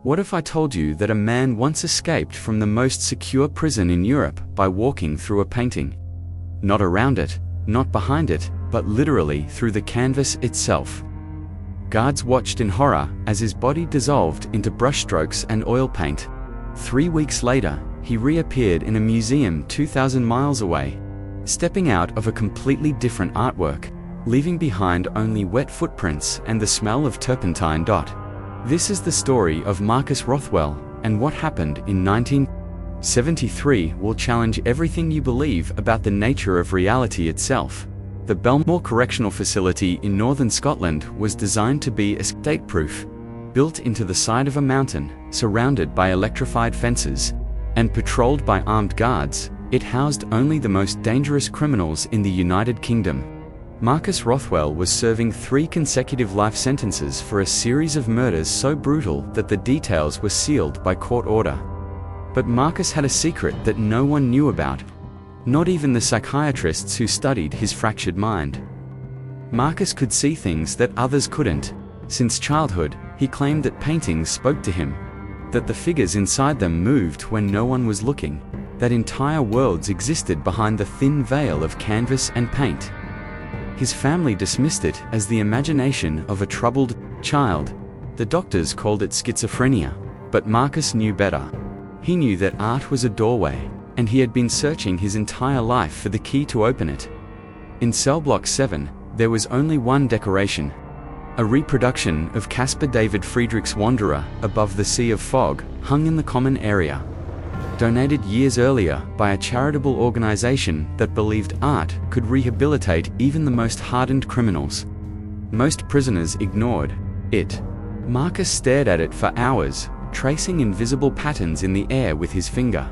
What if I told you that a man once escaped from the most secure prison in Europe by walking through a painting? Not around it, not behind it, but literally through the canvas itself. Guards watched in horror as his body dissolved into brushstrokes and oil paint. 3 weeks later, he reappeared in a museum 2,000 miles away, stepping out of a completely different artwork, leaving behind only wet footprints and the smell of turpentine. This is the story of Marcus Rothwell, and what happened in 1973 will challenge everything you believe about the nature of reality itself. The Belmore Correctional Facility in northern Scotland was designed to be escape-proof, built into the side of a mountain, surrounded by electrified fences, and patrolled by armed guards. It housed only the most dangerous criminals in the United Kingdom. Marcus Rothwell was serving 3 consecutive life sentences for a series of murders so brutal that the details were sealed by court order. But Marcus had a secret that no one knew about, not even the psychiatrists who studied his fractured mind. Marcus could see things that others couldn't. Since childhood, he claimed that paintings spoke to him, that the figures inside them moved when no one was looking, that entire worlds existed behind the thin veil of canvas and paint. His family dismissed it as the imagination of a troubled child. The doctors called it schizophrenia, but Marcus knew better. He knew that art was a doorway, and he had been searching his entire life for the key to open it. In cell block 7, there was only one decoration, a reproduction of Caspar David Friedrich's Wanderer above the Sea of Fog, hung in the common area. Donated years earlier by a charitable organization that believed art could rehabilitate even the most hardened criminals. Most prisoners ignored it. Marcus stared at it for hours, tracing invisible patterns in the air with his finger,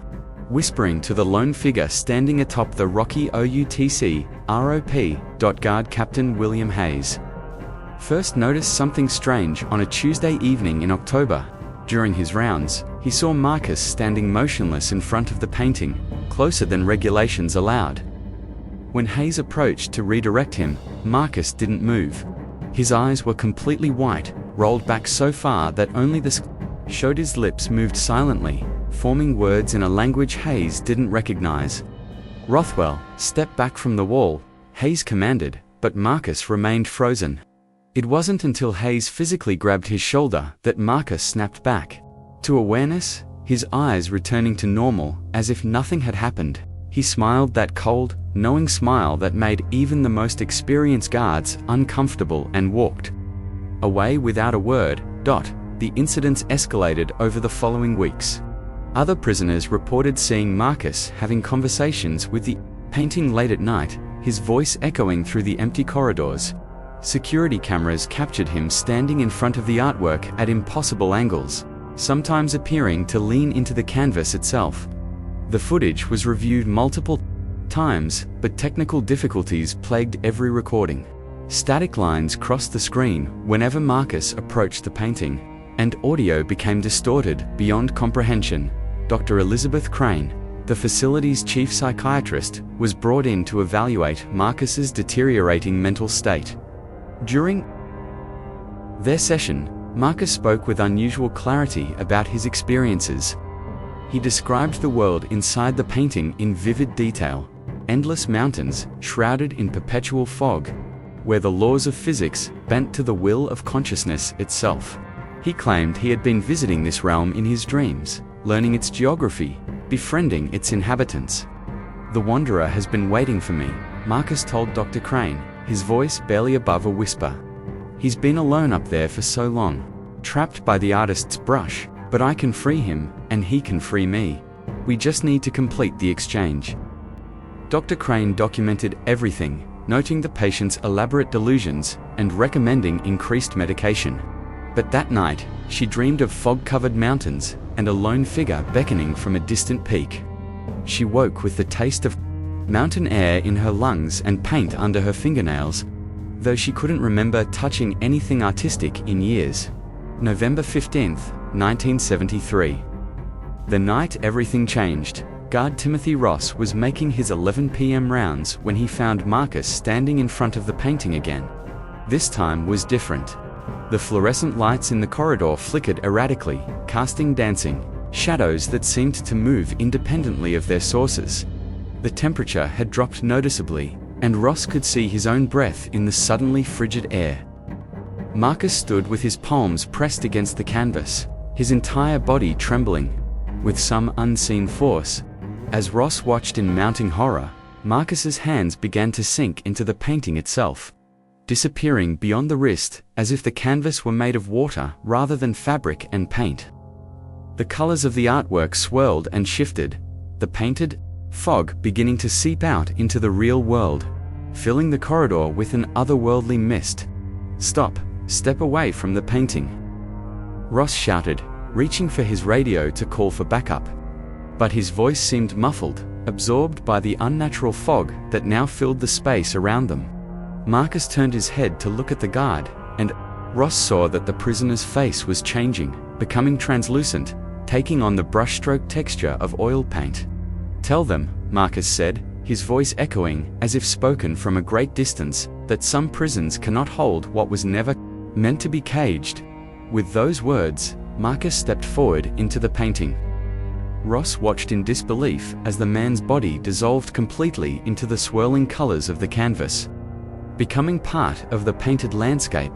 whispering to the lone figure standing atop the rocky OUTC ROP. Guard Captain William Hayes. First noticed something strange on a Tuesday evening in October. During his rounds, he saw Marcus standing motionless in front of the painting, closer than regulations allowed. When Hayes approached to redirect him, Marcus didn't move. His eyes were completely white, rolled back so far that only the showed. His lips moved silently, forming words in a language Hayes didn't recognize. "Rothwell, step back from the wall," Hayes commanded, but Marcus remained frozen. It wasn't until Hayes physically grabbed his shoulder that Marcus snapped back to awareness, his eyes returning to normal, as if nothing had happened. He smiled, that cold, knowing smile that made even the most experienced guards uncomfortable, and walked away without a word. The incidents escalated over the following weeks. Other prisoners reported seeing Marcus having conversations with the painting late at night, his voice echoing through the empty corridors. Security cameras captured him standing in front of the artwork at impossible angles, sometimes appearing to lean into the canvas itself. The footage was reviewed multiple times, but technical difficulties plagued every recording. Static lines crossed the screen whenever Marcus approached the painting, and audio became distorted beyond comprehension. Dr. Elizabeth Crane, the facility's chief psychiatrist, was brought in to evaluate Marcus's deteriorating mental state. During their session, Marcus spoke with unusual clarity about his experiences. He described the world inside the painting in vivid detail: endless mountains, shrouded in perpetual fog, where the laws of physics bent to the will of consciousness itself. He claimed he had been visiting this realm in his dreams, learning its geography, befriending its inhabitants. "The Wanderer has been waiting for me," Marcus told Dr. Crane, his voice barely above a whisper. "He's been alone up there for so long, trapped by the artist's brush, but I can free him, and he can free me. We just need to complete the exchange." Dr. Crane documented everything, noting the patient's elaborate delusions and recommending increased medication. But that night, she dreamed of fog-covered mountains and a lone figure beckoning from a distant peak. She woke with the taste of mountain air in her lungs and paint under her fingernails, though she couldn't remember touching anything artistic in years. November 15th, 1973. The night everything changed. Guard Timothy Ross was making his 11 p.m. rounds when he found Marcus standing in front of the painting again. This time was different. The fluorescent lights in the corridor flickered erratically, casting dancing shadows that seemed to move independently of their sources. The temperature had dropped noticeably, and Ross could see his own breath in the suddenly frigid air. Marcus stood with his palms pressed against the canvas, his entire body trembling with some unseen force. As Ross watched in mounting horror, Marcus's hands began to sink into the painting itself, disappearing beyond the wrist as if the canvas were made of water rather than fabric and paint. The colors of the artwork swirled and shifted, the painted fog beginning to seep out into the real world, filling the corridor with an otherworldly mist. "Stop, step away from the painting," Ross shouted, reaching for his radio to call for backup. But his voice seemed muffled, absorbed by the unnatural fog that now filled the space around them. Marcus turned his head to look at the guard, and Ross saw that the prisoner's face was changing, becoming translucent, taking on the brushstroke texture of oil paint. "Tell them," Marcus said, his voice echoing as if spoken from a great distance, "that some prisons cannot hold what was never meant to be caged." With those words, Marcus stepped forward into the painting. Ross watched in disbelief as the man's body dissolved completely into the swirling colors of the canvas, becoming part of the painted landscape.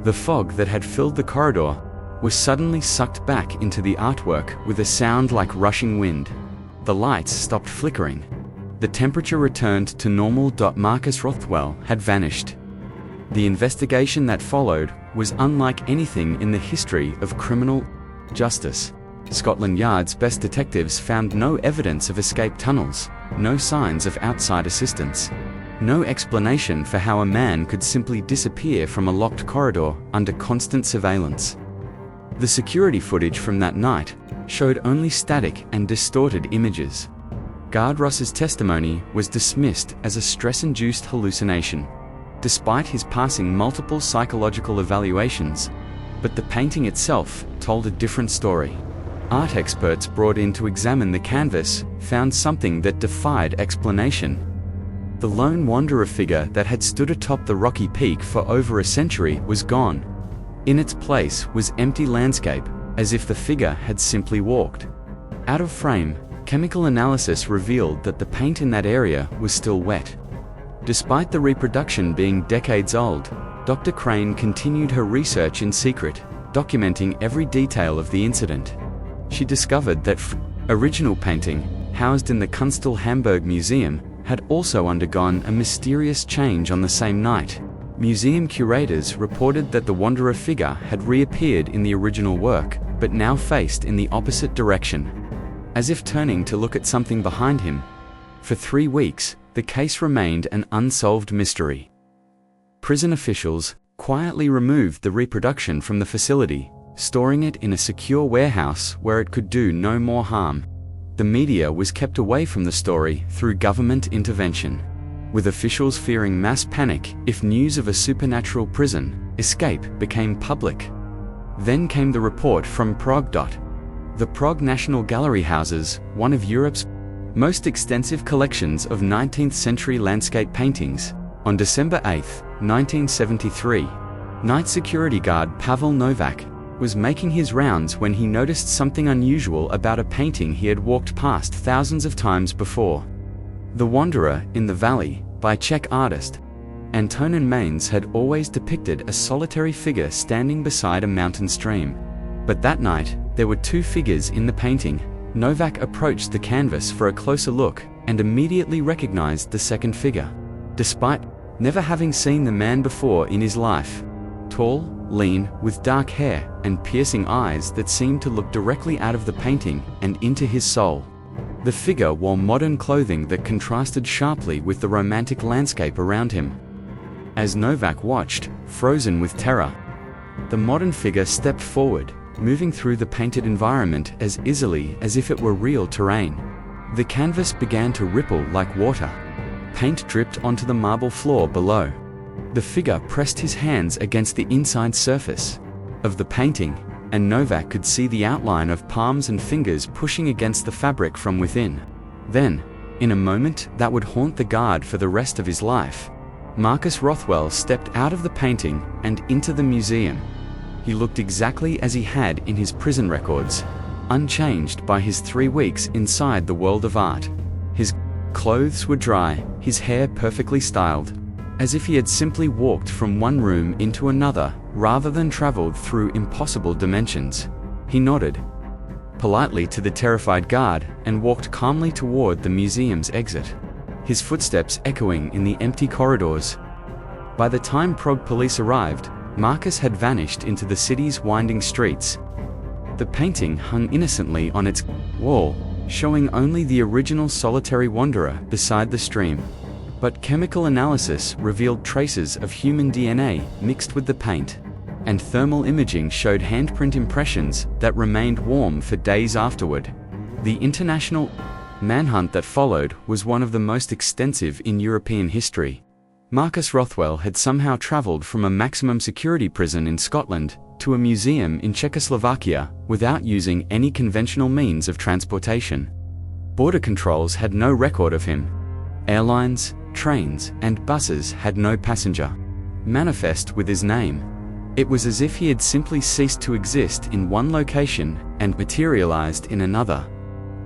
The fog that had filled the corridor was suddenly sucked back into the artwork with a sound like rushing wind. The lights stopped flickering. The temperature returned to normal. Marcus Rothwell had vanished. The investigation that followed was unlike anything in the history of criminal justice. Scotland Yard's best detectives found no evidence of escape tunnels, no signs of outside assistance, no explanation for how a man could simply disappear from a locked corridor under constant surveillance. The security footage from that night showed only static and distorted images. Guard Ross's testimony was dismissed as a stress-induced hallucination, despite his passing multiple psychological evaluations, but the painting itself told a different story. Art experts brought in to examine the canvas found something that defied explanation. The lone wanderer figure that had stood atop the rocky peak for over a century was gone. In its place was empty landscape, as if the figure had simply walked. Out of frame, chemical analysis revealed that the paint in that area was still wet. Despite the reproduction being decades old, Dr. Crane continued her research in secret, documenting every detail of the incident. She discovered that original painting, housed in the Kunsthal Hamburg Museum, had also undergone a mysterious change on the same night. Museum curators reported that the wanderer figure had reappeared in the original work, but now faced in the opposite direction, as if turning to look at something behind him. For 3 weeks, the case remained an unsolved mystery. Prison officials quietly removed the reproduction from the facility, storing it in a secure warehouse where it could do no more harm. The media was kept away from the story through government intervention, with officials fearing mass panic if news of a supernatural prison escape became public. Then came the report from Prague. The Prague National Gallery houses one of Europe's most extensive collections of 19th century landscape paintings. On December 8, 1973, night security guard Pavel Novak was making his rounds when he noticed something unusual about a painting he had walked past thousands of times before. The Wanderer in the Valley, by Czech artist Antonín Manes, had always depicted a solitary figure standing beside a mountain stream. But that night, there were 2 figures in the painting. Novak approached the canvas for a closer look and immediately recognized the second figure, despite never having seen the man before in his life. Tall, lean, with dark hair and piercing eyes that seemed to look directly out of the painting and into his soul. The figure wore modern clothing that contrasted sharply with the romantic landscape around him. As Novak watched, frozen with terror, the modern figure stepped forward, moving through the painted environment as easily as if it were real terrain. The canvas began to ripple like water. Paint dripped onto the marble floor below. The figure pressed his hands against the inside surface of the painting, and Novak could see the outline of palms and fingers pushing against the fabric from within. Then, in a moment that would haunt the guard for the rest of his life, Marcus Rothwell stepped out of the painting and into the museum. He looked exactly as he had in his prison records, unchanged by his 3 weeks inside the world of art. His clothes were dry, his hair perfectly styled, as if he had simply walked from one room into another rather than traveled through impossible dimensions. He nodded politely to the terrified guard and walked calmly toward the museum's exit, his footsteps echoing in the empty corridors. By the time Prague police arrived, Marcus had vanished into the city's winding streets. The painting hung innocently on its wall, showing only the original solitary wanderer beside the stream. But chemical analysis revealed traces of human DNA mixed with the paint, and thermal imaging showed handprint impressions that remained warm for days afterward. The international manhunt that followed was one of the most extensive in European history. Marcus Rothwell had somehow traveled from a maximum security prison in Scotland to a museum in Czechoslovakia without using any conventional means of transportation. Border controls had no record of him. Airlines, trains, and buses had no passenger manifest with his name. It was as if he had simply ceased to exist in one location and materialized in another.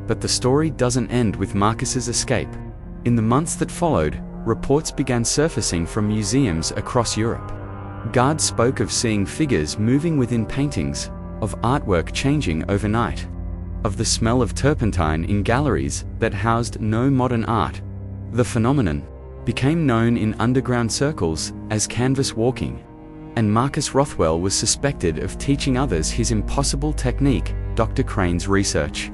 But the story doesn't end with Marcus's escape. In the months that followed, reports began surfacing from museums across Europe. Guards spoke of seeing figures moving within paintings, of artwork changing overnight, of the smell of turpentine in galleries that housed no modern art. The phenomenon became known in underground circles as canvas walking, and Marcus Rothwell was suspected of teaching others his impossible technique. Dr. Crane's research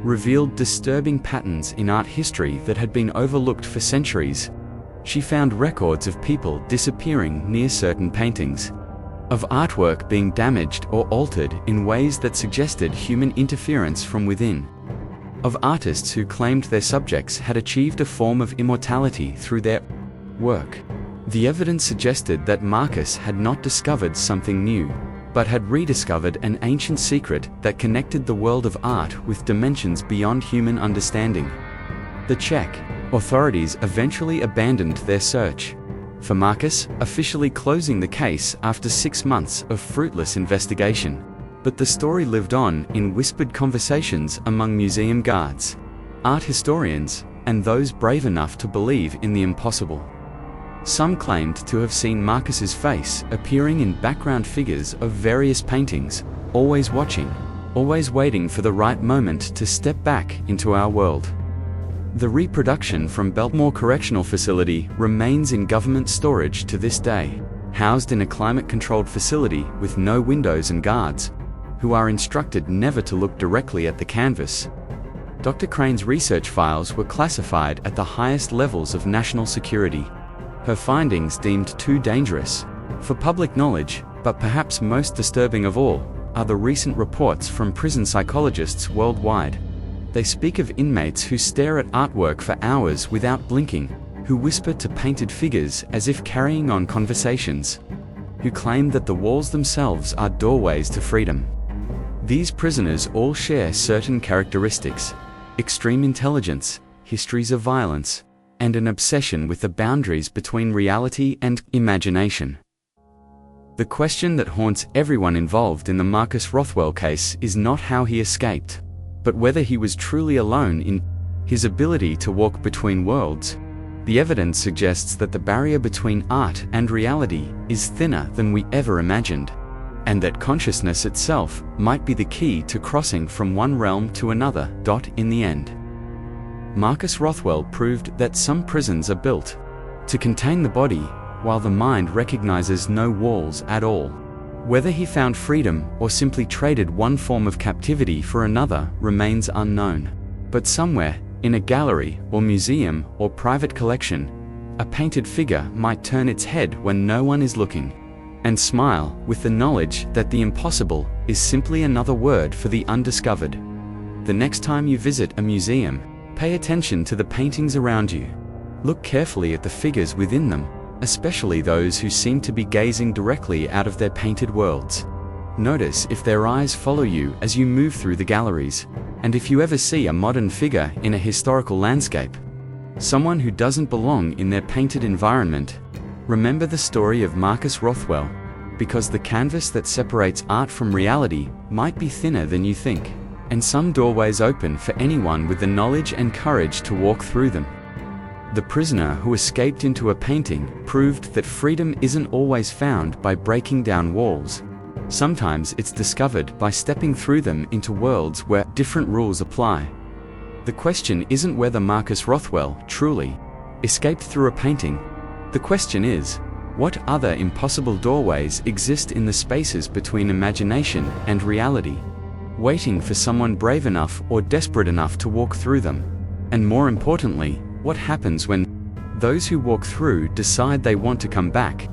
revealed disturbing patterns in art history that had been overlooked for centuries. She found records of people disappearing near certain paintings, of artwork being damaged or altered in ways that suggested human interference from within, of artists who claimed their subjects had achieved a form of immortality through their work. The evidence suggested that Marcus had not discovered something new, but had rediscovered an ancient secret that connected the world of art with dimensions beyond human understanding. The Czech authorities eventually abandoned their search for Marcus, officially closing the case after 6 months of fruitless investigation. But the story lived on in whispered conversations among museum guards, art historians, and those brave enough to believe in the impossible. Some claimed to have seen Marcus's face appearing in background figures of various paintings, always watching, always waiting for the right moment to step back into our world. The reproduction from Biltmore Correctional Facility remains in government storage to this day, housed in a climate-controlled facility with no windows and guards, who are instructed never to look directly at the canvas. Dr. Crane's research files were classified at the highest levels of national security. Her findings deemed too dangerous for public knowledge, but perhaps most disturbing of all are the recent reports from prison psychologists worldwide. They speak of inmates who stare at artwork for hours without blinking, who whisper to painted figures as if carrying on conversations, who claim that the walls themselves are doorways to freedom. These prisoners all share certain characteristics: extreme intelligence, histories of violence, and an obsession with the boundaries between reality and imagination. The question that haunts everyone involved in the Marcus Rothwell case is not how he escaped, but whether he was truly alone in his ability to walk between worlds. The evidence suggests that the barrier between art and reality is thinner than we ever imagined, and that consciousness itself might be the key to crossing from one realm to another. In the end, Marcus Rothwell proved that some prisons are built to contain the body, while the mind recognizes no walls at all. Whether he found freedom or simply traded one form of captivity for another remains unknown. But somewhere, in a gallery or museum or private collection, a painted figure might turn its head when no one is looking, and smile with the knowledge that the impossible is simply another word for the undiscovered. The next time you visit a museum, pay attention to the paintings around you. Look carefully at the figures within them, especially those who seem to be gazing directly out of their painted worlds. Notice if their eyes follow you as you move through the galleries, and if you ever see a modern figure in a historical landscape, someone who doesn't belong in their painted environment. Remember the story of Marcus Rothwell, because the canvas that separates art from reality might be thinner than you think, and some doorways open for anyone with the knowledge and courage to walk through them. The prisoner who escaped into a painting proved that freedom isn't always found by breaking down walls. Sometimes it's discovered by stepping through them into worlds where different rules apply. The question isn't whether Marcus Rothwell truly escaped through a painting. The question is, what other impossible doorways exist in the spaces between imagination and reality, waiting for someone brave enough or desperate enough to walk through them? And more importantly, what happens when those who walk through decide they want to come back?